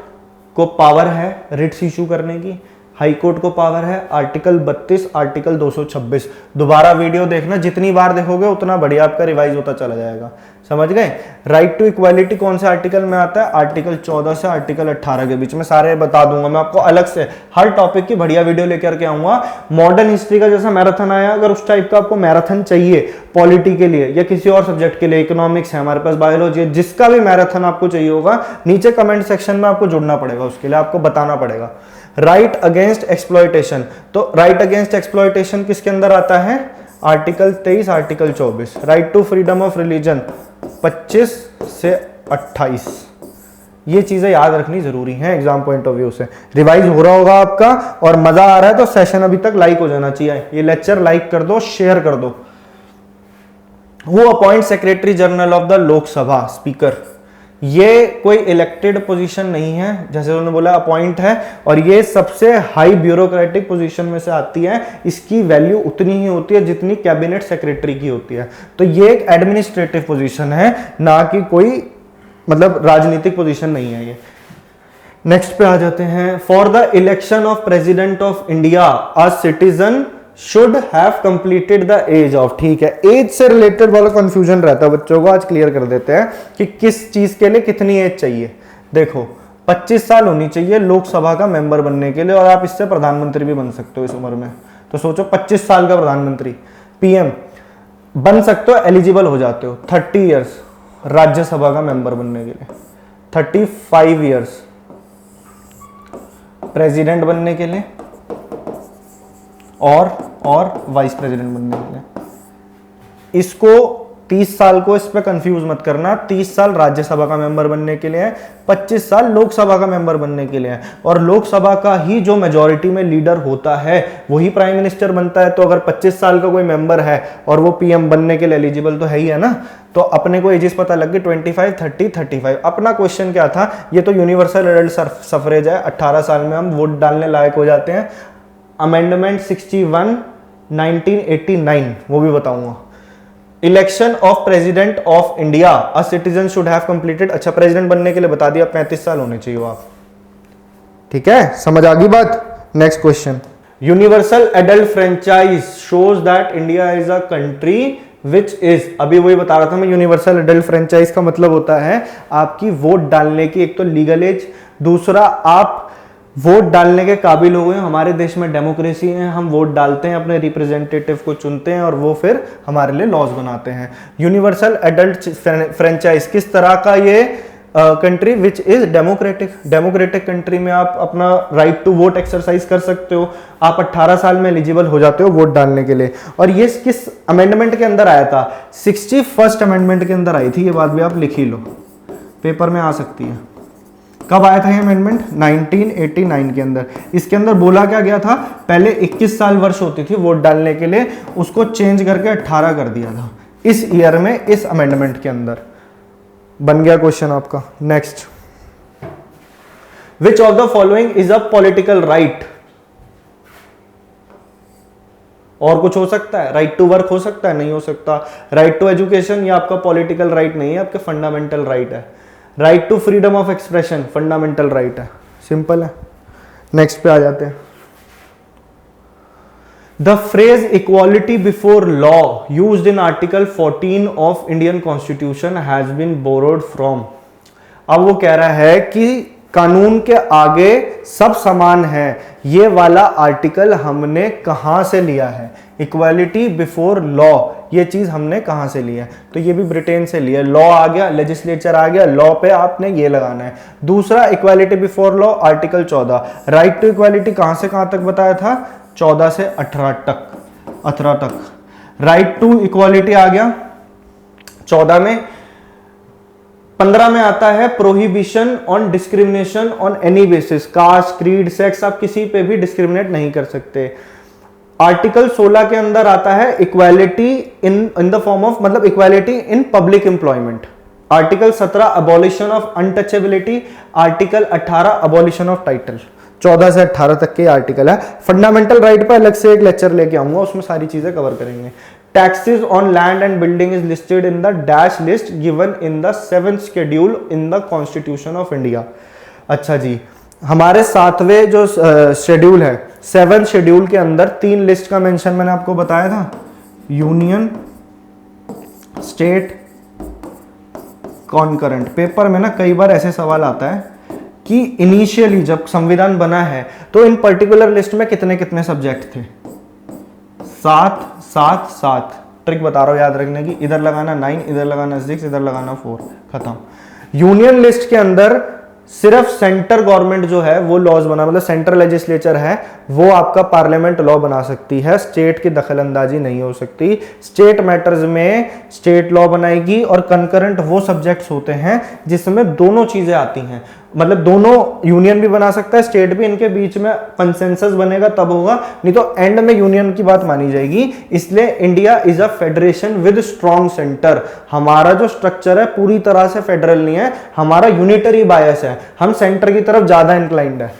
को पावर है रिट्स इशू करने की, हाई कोर्ट को पावर है आर्टिकल 32, आर्टिकल 226। दोबारा वीडियो देखना, जितनी बार देखोगे उतना बढ़िया आपका रिवाइज होता चला जाएगा, समझ गए। राइट टू इक्वालिटी कौन से आर्टिकल में आता है? आर्टिकल 14 से आर्टिकल 18 के बीच में। सारे बता दूंगा मैं आपको, अलग से हर टॉपिक की बढ़िया वीडियो लेकर के आऊंगा। मॉडर्न हिस्ट्री का जैसा मैराथन आया, अगर उस टाइप का आपको मैराथन चाहिए पॉलिटी के लिए या किसी और सब्जेक्ट के लिए, इकोनॉमिक्स है हमारे पास, बायोलॉजी है, जिसका भी मैराथन आपको चाहिए होगा, नीचे कमेंट सेक्शन में आपको जुड़ना पड़ेगा, उसके लिए आपको बताना पड़ेगा। राइट अगेंस्ट एक्सप्लॉयटेशन, तो राइट अगेंस्ट एक्सप्लॉयटेशन किसके अंदर आता है? Article 23, article 24। Right to freedom of religion 25 से 28। ये चीजें याद रखनी जरूरी है एग्जाम पॉइंट ऑफ व्यू से। रिवाइज हो रहा होगा आपका और मजा आ रहा है तो सेशन अभी तक लाइक हो जाना चाहिए। ये लेक्चर लाइक कर दो, शेयर कर दो। वो appoint secretary general of the Lok Sabha speaker. ये कोई इलेक्टेड पोजीशन नहीं है, जैसे उन्होंने बोला अपॉइंट है, और ये सबसे हाई ब्यूरोक्रेटिक पोजीशन में से आती है। इसकी वैल्यू उतनी ही होती है जितनी कैबिनेट सेक्रेटरी की होती है। तो ये एक एडमिनिस्ट्रेटिव पोजीशन है, ना कि कोई मतलब राजनीतिक पोजीशन नहीं है ये। नेक्स्ट पे आ जाते हैं। For the election of president of India a citizen should have completed the age of. ठीक है, एज से रिलेटेड वाला कंफ्यूजन रहता है बच्चों को, आज क्लियर कर देते हैं कि किस चीज के लिए कितनी एज चाहिए। देखो 25 साल होनी चाहिए लोकसभा का मेंबर बनने के लिए, और आप इससे प्रधानमंत्री भी बन सकते हो इस उम्र में। तो सोचो 25 साल का प्रधानमंत्री, पीएम। बन सकते हो, एलिजिबल हो जाते हो 30 इयर्स राज्यसभा का मेंबर बनने के लिए, 35 इयर्स प्रेसिडेंट बनने के लिए और वाइस प्रेसिडेंट बनने के लिए। इसको 30 साल को इस पे कंफ्यूज मत करना, 30 साल राज्यसभा का मेंबर बनने के लिए है, 25 साल लोकसभा का मेंबर बनने के लिए है, और लोकसभा का ही जो मेजॉरिटी में लीडर होता है वही प्राइम मिनिस्टर बनता है। तो अगर 25 साल का कोई मेंबर है और वो पीएम बनने के लिए एलिजिबल तो है ही है ना। तो अपने को एजेस पता लग गई 25, 30, 35। अपना क्वेश्चन क्या था, ये तो यूनिवर्सल एडल्ट सफरेज है, 18 साल में हम वोट डालने लायक हो जाते हैं। अमेंडमेंट 61 1989 वो भी बताऊंगा। Election of president of India, a citizen should have completed, अच्छा प्रेसिडेंट बनने के लिए बता दिया 35 साल होने चाहिए आप, ठीक है, समझ आ गई बात। Next question, universal adult franchise shows that India is a country which is, अभी वही बता रहा था मैं, यूनिवर्सल एडल्ट फ्रेंचाइज का मतलब होता है आपकी वोट डालने की एक तो लीगल एज, दूसरा आप वोट डालने के काबिल हो गए। हमारे देश में डेमोक्रेसी है, हम वोट डालते हैं, अपने रिप्रेजेंटेटिव को चुनते हैं और वो फिर हमारे लिए लॉज बनाते हैं। यूनिवर्सल एडल्ट फ्रेंचाइज किस तरह का ये country which is democratic country में आप अपना राइट टू वोट एक्सरसाइज कर सकते हो। आप 18 साल में एलिजिबल हो जाते हो वोट डालने के लिए। और ये किस अमेंडमेंट के अंदर आया था, 61st अमेंडमेंट के अंदर आई थी, ये बात भी आप लिख ही लो, पेपर में आ सकती है। कब आया था ये अमेंडमेंट, 1989 के अंदर। इसके अंदर बोला क्या गया था, पहले 21 साल वर्ष होती थी वोट डालने के लिए, उसको चेंज करके 18 कर दिया था इस ईयर में, इस अमेंडमेंट के अंदर। बन गया क्वेश्चन आपका। Next, which of the following is a political right. और कुछ हो सकता है, राइट टू वर्क हो सकता है, नहीं हो सकता। राइट टू एजुकेशन ये आपका पॉलिटिकल राइट नहीं है, आपके फंडामेंटल राइट है। Right to freedom of expression fundamental right है, सिंपल है। नेक्स्ट पे आ जाते हैं। The phrase equality before law used in article 14 of Indian constitution has been borrowed from. अब वो कह रहा है कि कानून के आगे सब समान है, ये वाला आर्टिकल हमने कहां से लिया है, इक्वालिटी बिफोर लॉ, ये चीज हमने कहां से लिया है, तो ये भी ब्रिटेन से लिया। लॉ आ गया, लेजिस्लेचर आ गया, लॉ पे आपने ये लगाना है। दूसरा, equality before law article 14, right to equality कहां से कहां तक बताया था, 14 से 18 तक। राइट टू इक्वालिटी आ गया 14 में। 15 में आता है prohibition on discrimination on any basis, caste, creed, sex, आप किसी पे भी डिस्क्रिमिनेट नहीं कर सकते। आर्टिकल 16 के अंदर आता है equality in the form of, मतलब equality in public employment. Article 17 abolition of untouchability, article 18 abolition of title. 14 से 18 तक के आर्टिकल है। फंडामेंटल राइट पर अलग से एक लेक्चर लेके आऊंगा, उसमें सारी चीजें कवर करेंगे। Taxes on land and building is listed in the dash list given in the 7th schedule in the constitution of India. अच्छा जी, हमारे 7वें जो शेड्यूल है, 7th शेड्यूल के अंदर 3 लिस्ट का मेंशन मैंने आपको बताया था, यूनियन, स्टेट, कॉन्करेंट। पेपर में ना कई बार ऐसे सवाल आता है कि इनिशियली जब संविधान बना है तो इन पर्टिकुलर लिस्ट में कितने कितने सब्जेक्ट थे, 7 ट्रिक बता रहा हूं याद रखने की, इधर लगाना 9, इधर लगाना 6, इधर लगाना 4, खत्म। यूनियन लिस्ट के अंदर सिर्फ सेंटर गवर्नमेंट जो है वो लॉज बना, मतलब सेंट्रल लेजिस्लेचर है वो आपका पार्लियामेंट लॉ बना सकती है, स्टेट की दखलंदाजी नहीं हो सकती। स्टेट मैटर्स में स्टेट लॉ बनाएगी। और कंकरेंट वो सब्जेक्ट्स होते हैं जिसमें दोनों चीजें आती हैं, मतलब दोनों, यूनियन भी बना सकता है, स्टेट भी, इनके बीच में कंसेंसस बनेगा तब होगा, नहीं तो एंड में यूनियन की बात मानी जाएगी। इसलिए India is a federation with strong centre. हमारा जो स्ट्रक्चर है पूरी तरह से फेडरल नहीं है, हमारा यूनिटरी बायस है, हम सेंटर की तरफ ज्यादा इंक्लाइंड है।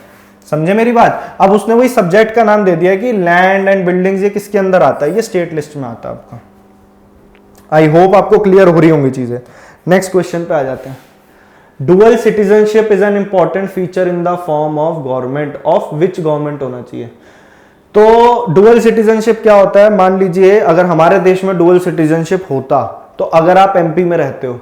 समझे मेरी बात। अब उसने वही सब्जेक्ट का नाम दे दिया कि लैंड एंड बिल्डिंग्स, ये किसके अंदर आता है, ये स्टेट लिस्ट में आता है आपका। आई होप आपको क्लियर हो रही होंगी चीजें। नेक्स्ट क्वेश्चन पे आ जाते हैं। Dual citizenship is an important feature in the form of government of which government होना चाहिए। तो डुअल सिटीजनशिप क्या होता है, मान लीजिए अगर हमारे देश में डुअल सिटीजनशिप होता, तो अगर आप एमपी में रहते हो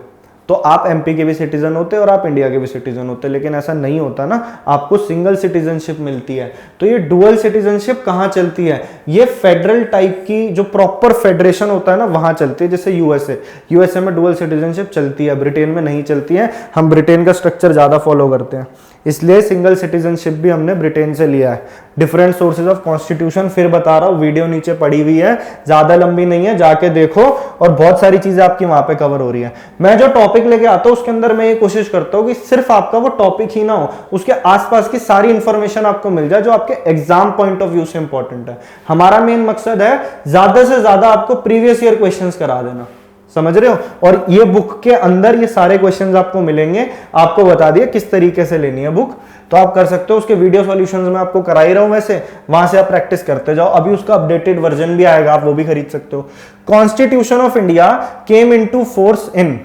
तो तो आप एमपी के भी सिटीजन होते और आप इंडिया के भी सिटीजन होते, लेकिन ऐसा नहीं होता ना, आपको सिंगल सिटीजनशिप मिलती है। तो ये डुअल सिटीजनशिप कहाँ चलती है? ये फेडरल टाइप की जो प्रॉपर फेडरेशन होता है ना वहां चलती है, जैसे यूएसए में डुअल सिटीजनशिप चलती है, ब्रिटेन में नहीं चलती है। हम ब्रिटेन का स्ट्रक्चर ज्यादा फॉलो करते हैं, इसलिए सिंगल सिटीजनशिप भी हमने ब्रिटेन से लिया है। डिफरेंट सोर्सेज ऑफ कॉन्स्टिट्यूशन फिर बता रहा हूं, वीडियो नीचे पड़ी हुई है, ज्यादा लंबी नहीं है, जाके देखो, और बहुत सारी चीजें आपकी वहां पे कवर हो रही है। मैं जो टॉपिक लेके आता हूं उसके अंदर मैं ये कोशिश करता हूं कि सिर्फ आपका वो टॉपिक ही ना हो, उसके आसपास की सारी इंफॉर्मेशन आपको मिल जाए जो आपके एग्जाम पॉइंट ऑफ व्यू से इंपॉर्टेंट है। हमारा मेन मकसद है ज्यादा से ज्यादा आपको प्रीवियस ईयर क्वेश्चंस करा देना, समझ रहे हो? और ये बुक के अंदर ये सारे क्वेश्चंस आपको मिलेंगे, आपको बता दिया किस तरीके से लेनी है बुक, तो आप कर सकते हो। उसके वीडियो सॉल्यूशंस में आपको करा ही रहा हूं, वैसे वहां से आप प्रैक्टिस करते जाओ। अभी उसका अपडेटेड वर्जन भी आएगा, आप वो भी खरीद सकते हो। Constitution of India came into force in,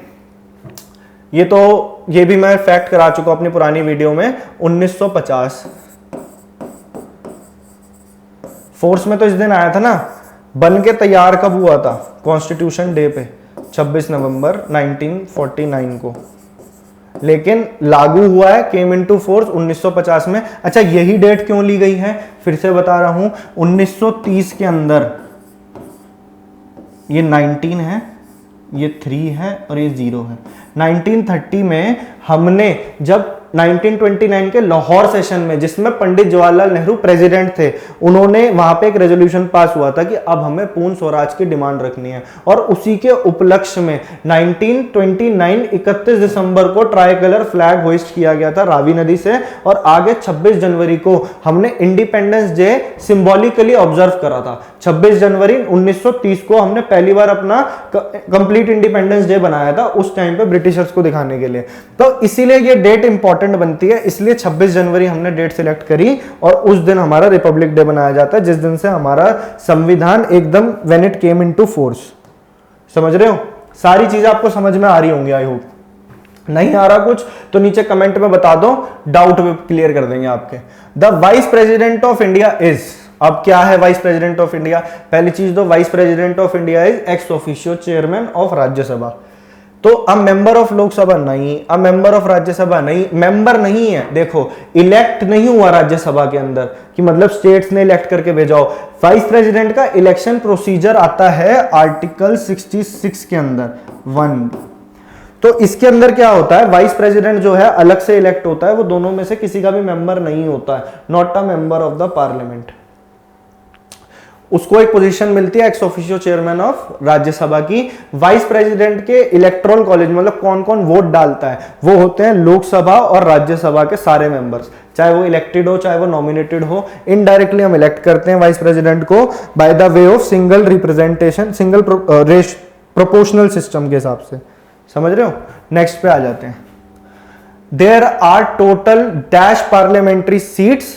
ये भी मैं फैक्ट करा चुका हूं अपनी पुरानी वीडियो में, 1950। फोर्स में तो इस दिन आया था ना, बन के तैयार कब हुआ था? कॉन्स्टिट्यूशन डे पे 26 नवंबर 1949 को, लेकिन लागू हुआ है केम इनटू फोर्स 1950 में। अच्छा, यही डेट क्यों ली गई है? फिर से बता रहा हूं, 1930 के अंदर ये 19 है, ये 3 है और ये 0 है। 1930 में हमने जब 1929 के लाहौर सेशन में, जिसमें पंडित जवाहरलाल नेहरू प्रेसिडेंट थे, उन्होंने वहां पे एक रेजोल्यूशन पास हुआ था कि अब हमें पूर्ण स्वराज की डिमांड रखनी है, और उसी के उपलक्ष्य में 31 दिसंबर को ट्राई कलर फ्लैग होइस्ट किया गया था रावी नदी से, और आगे 26 जनवरी को हमने इंडिपेंडेंस डे सिंबॉलिकली ऑब्जर्व करा था। 26 जनवरी 1930 को हमने पहली बार अपना कंप्लीट इंडिपेंडेंस डे बनाया था, उस टाइम पे ब्रिटिशर्स को दिखाने के लिए। तो इसीलिए ये डेट इंपॉर्टेंट बनती है, इसलिए 26 जनवरी हमने डेट सिलेक्ट करी, और उस दिन हमारा रिपब्लिक डे बनाया जाता है, जिस दिन से हमारा संविधान एकदम when it came into force. समझ रहे हो? सारी चीजें आपको समझ में आ रही होंगी, आई होप। नहीं आ रहा कुछ तो नीचे कमेंट में बता दो, डाउट भी क्लियर कर देंगे आपके। The vice president of India is, अब क्या है वाइस प्रेसिडेंट ऑफ इंडिया? पहली चीज तो vice president of India is ex officio chairman of Rajya Sabha. तो अब मेंबर ऑफ लोकसभा नहीं, अब मेंबर ऑफ राज्यसभा नहीं, मेंबर नहीं है, देखो इलेक्ट नहीं हुआ राज्यसभा के अंदर कि मतलब स्टेट्स ने इलेक्ट करके भेजा हो। वाइस प्रेसिडेंट का इलेक्शन प्रोसीजर आता है आर्टिकल 66 के अंदर 1। तो इसके अंदर क्या होता है, वाइस प्रेसिडेंट जो है अलग से इलेक्ट होता है, वो दोनों में से किसी का भी मेंबर नहीं होता है, not a member of the parliament. उसको एक पोजीशन मिलती है ex officio chairman of Rajya Sabha की। वाइस प्रेसिडेंट के इलेक्टोरल कॉलेज, मतलब कौन कौन वोट डालता है, वो होते हैं लोकसभा और राज्यसभा के सारे मेंबर्स, चाहे वो इलेक्टेड हो चाहे वो नॉमिनेटेड हो। इनडायरेक्टली हम इलेक्ट करते हैं वाइस प्रेसिडेंट को by the way of single representation, single proportional system के हिसाब से। समझ रहे हो? नेक्स्ट पे आ जाते हैं। There are total dash parliamentary seats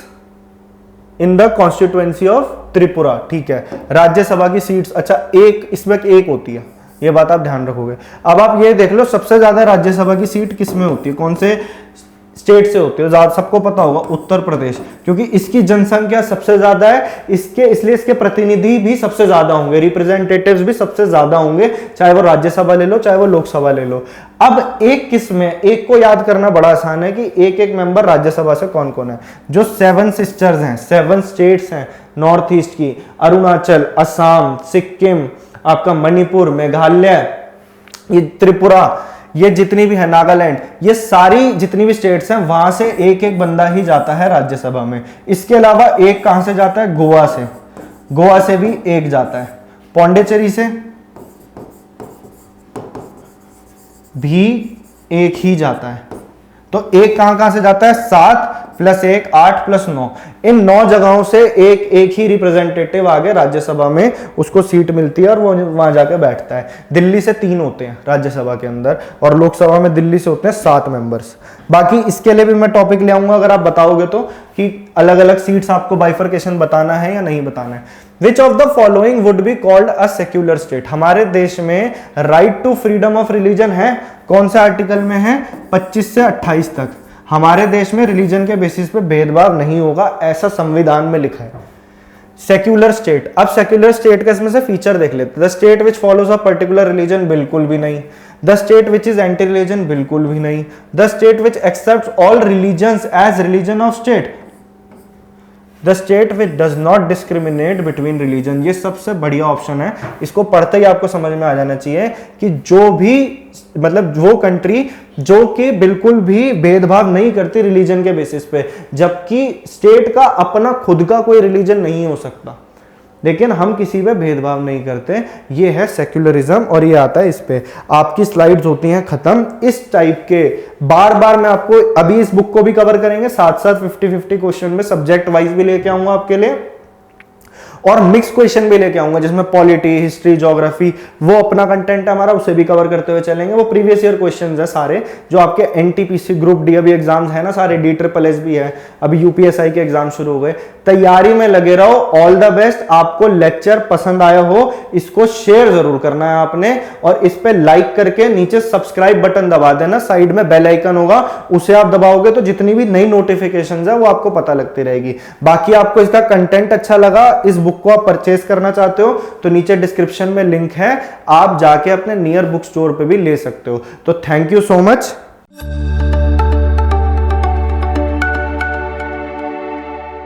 in the constituency of Tripura. ठीक है, राज्यसभा की सीट्स, अच्छा एक इसमें एक होती है, ये बात आप ध्यान रखोगे। अब आप ये देख लो सबसे ज्यादा राज्यसभा की सीट किस में होती है, कौन से स्टेट से होती है? सबको पता होगा उत्तर प्रदेश, क्योंकि इसकी जनसंख्या सबसे ज्यादा है, इसलिए इसके प्रतिनिधि भी सबसे ज्यादा होंगे, रिप्रेजेंटेटिव्स भी सबसे ज्यादा होंगे, चाहे वो राज्यसभा ले लो चाहे वो लोकसभा ले लो। अब एक किस में, एक को याद करना बड़ा आसान है कि एक एक मेंबर राज्यसभा से कौन कौन है। जो 7 सिस्टर्स हैं, 7 स्टेट्स हैं नॉर्थ ईस्ट की, अरुणाचल, असम, सिक्किम, आपका मणिपुर, मेघालय, ये त्रिपुरा, ये जितनी भी है नागालैंड, ये सारी जितनी भी स्टेट्स हैं वहां से एक एक बंदा ही जाता है राज्यसभा में। इसके अलावा एक कहां से जाता है? गोवा से, गोवा से भी एक जाता है, पौंडीचेरी से भी एक ही जाता है। तो एक कहां कहां से जाता है? 7 + 1 8 + 9, इन 9 जगहों से एक एक ही रिप्रेजेंटेटिव आगे राज्यसभा में उसको सीट मिलती है और वो वहां जाके बैठता है। दिल्ली से 3 होते हैं राज्यसभा के अंदर, और लोकसभा में दिल्ली से होते हैं 7 मेंबर्स। बाकी इसके लिए भी मैं टॉपिक ले आऊंगा अगर आप बताओगे तो, कि अलग अलग सीट्स आपको बाइफर्केशन बताना है या नहीं बताना है। Which of the following would be called a secular state? हमारे देश में right to freedom of religion है, कौन से आर्टिकल में है? 25 से 28 तक। हमारे देश में रिलीजन के बेसिस पे भेदभाव नहीं होगा, ऐसा संविधान में लिखा है। सेक्युलर स्टेट, अब सेक्युलर स्टेट का इसमें से फीचर देख लेते हैं। The state which follows a particular religion, बिल्कुल भी नहीं। The state which is anti religion, बिल्कुल भी नहीं। The state which accepts all religions as religion of state, the state which does not discriminate between religion, ये सबसे बढ़िया option है। इसको पढ़ते ही आपको समझ में आ जाना चाहिए कि जो भी मतलब वो कंट्री जो कि बिल्कुल भी भेदभाव नहीं करती रिलीजन के बेसिस पे, जबकि स्टेट का अपना खुद का कोई रिलीजन नहीं हो सकता, लेकिन हम किसी पे भेदभाव नहीं करते, ये है सेक्युलरिज्म। और ये आता है इस पे। आपकी स्लाइड्स होती हैं खत्म। इस टाइप के बार बार मैं आपको अभी इस बुक को भी कवर करेंगे, साथ साथ 50-50 क्वेश्चन में सब्जेक्ट वाइज भी लेके आऊंगा आपके लिए, और मिक्स क्वेश्चन भी लेके आऊंगा जिसमें पॉलिटी, हिस्ट्री, ज्योग्राफी, वो अपना कंटेंट है हमारा, उसे भी कवर करते हुए चलेंगे। वो प्रीवियस ईयर क्वेश्चंस है सारे, जो आपके एनटीपीसी ग्रुप डी अभी एग्जाम्स है ना सारे, DSSS भी है, अभी यूपीएसआई के एग्जाम शुरू हो गए। तैयारी में लगे रहो। All the best. आपको लेक्चर पसंद आया हो, इसको शेयर जरूर करना है आपने, और इस पे लाइक करके नीचे सब्सक्राइब बटन दबा देना, साइड में बेल आइकन होगा, उसे आप दबाओगे तो जितनी भी नई नोटिफिकेशंस है वो आपको पता लगती रहेगी। बाकी आपको इसका कंटेंट अच्छा लगा, इस बुक को आप परचेज करना चाहते हो तो नीचे डिस्क्रिप्शन में लिंक है, आप जाके अपने नियर बुक स्टोर पे भी ले सकते हो। तो थैंक यू सो मच।